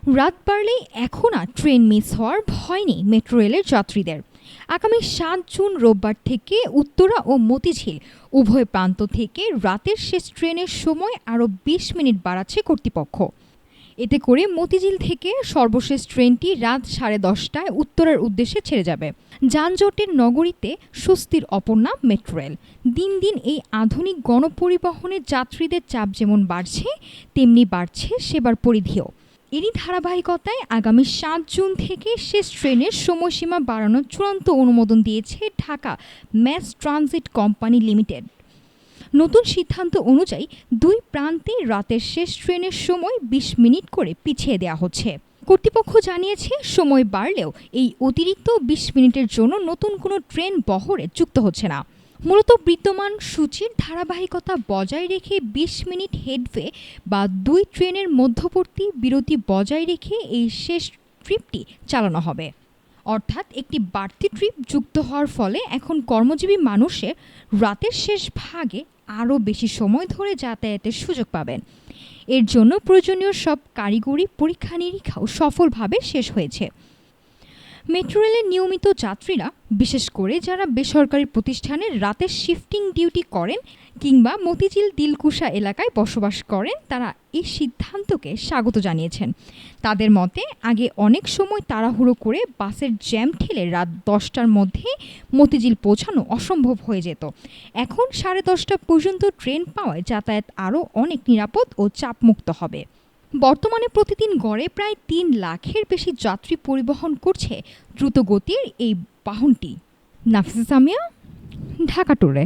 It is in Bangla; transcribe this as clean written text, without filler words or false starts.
রাত বাড়লেই এখন আর ট্রেন মিস হওয়ার ভয় নেই মেট্রো রেলের যাত্রীদের। আগামী ৭ জুন রোববার থেকে উত্তরা ও মতিঝিল উভয় প্রান্ত থেকে রাতের শেষ ট্রেনের সময় আরও ২০ মিনিট বাড়াচ্ছে কর্তৃপক্ষ। এতে করে মতিঝিল থেকে সর্বশেষ ট্রেনটি রাত 10:30টায় উত্তরার উদ্দেশ্যে ছেড়ে যাবে। যানজটের নগরীতে স্বস্তির অপর নাম মেট্রো রেল। দিন দিন এই আধুনিক গণপরিবহনে যাত্রীদের চাপ যেমন বাড়ছে, তেমনি বাড়ছে সেবার পরিধিও। এরই ধারাবাহিকতায় আগামী ৭ জুন থেকে শেষ ট্রেনের সময়সীমা বাড়ানোর চূড়ান্ত অনুমোদন দিয়েছে Dhaka mass transit company limited. নতুন সিদ্ধান্ত অনুযায়ী দুই প্রান্তে রাতের শেষ ট্রেনের সময় ২০ মিনিট করে পিছিয়ে দেওয়া হচ্ছে। কর্তৃপক্ষ জানিয়েছে, সময় বাড়লেও এই অতিরিক্ত ২০ মিনিটের জন্য নতুন কোনো ট্রেন বহরে যুক্ত হচ্ছে না। মূলত বিদ্যমান সূচির ধারাবাহিকতা বজায় রেখে ২০ মিনিট হেডওয়ে বা দুই ট্রেনের মধ্যবর্তী বিরতি বজায় রেখে এই শেষ ট্রিপটি চালানো হবে। অর্থাৎ একটি বাড়তি ট্রিপ যুক্ত হওয়ার ফলে এখন কর্মজীবী মানুষের রাতের শেষ ভাগে আরও বেশি সময় ধরে যাতায়াতের সুযোগ পাবেন। এর জন্য প্রয়োজনীয় সব কারিগরি পরীক্ষা নিরীক্ষাও সফলভাবে শেষ হয়েছে। মেট্রো রেলের নিয়মিত যাত্রীরা, বিশেষ করে যারা বেসরকারি প্রতিষ্ঠানে রাতের শিফটিং ডিউটি করেন কিংবা মতিঝিল দিলকুশা এলাকায় বসবাস করেন, তারা এই সিদ্ধান্তকে স্বাগত জানিয়েছেন। তাদের মতে, আগে অনেক সময় তাড়াহুড়ো করে বাসের জ্যাম ঠেলে রাত 10টার মধ্যে মতিঝিল পৌঁছানো অসম্ভব হয়ে যেত। এখন 10:30 পর্যন্ত ট্রেন পাওয়ায় যাতায়াত আরও অনেক নিরাপদ ও চাপমুক্ত হবে। বর্তমানে প্রতিদিন গড়ে প্রায় ৩ লাখের বেশি যাত্রী পরিবহন করছে দ্রুতগতির এই বাহনটি। নাফিসা সামিয়া, ঢাকা টুরে।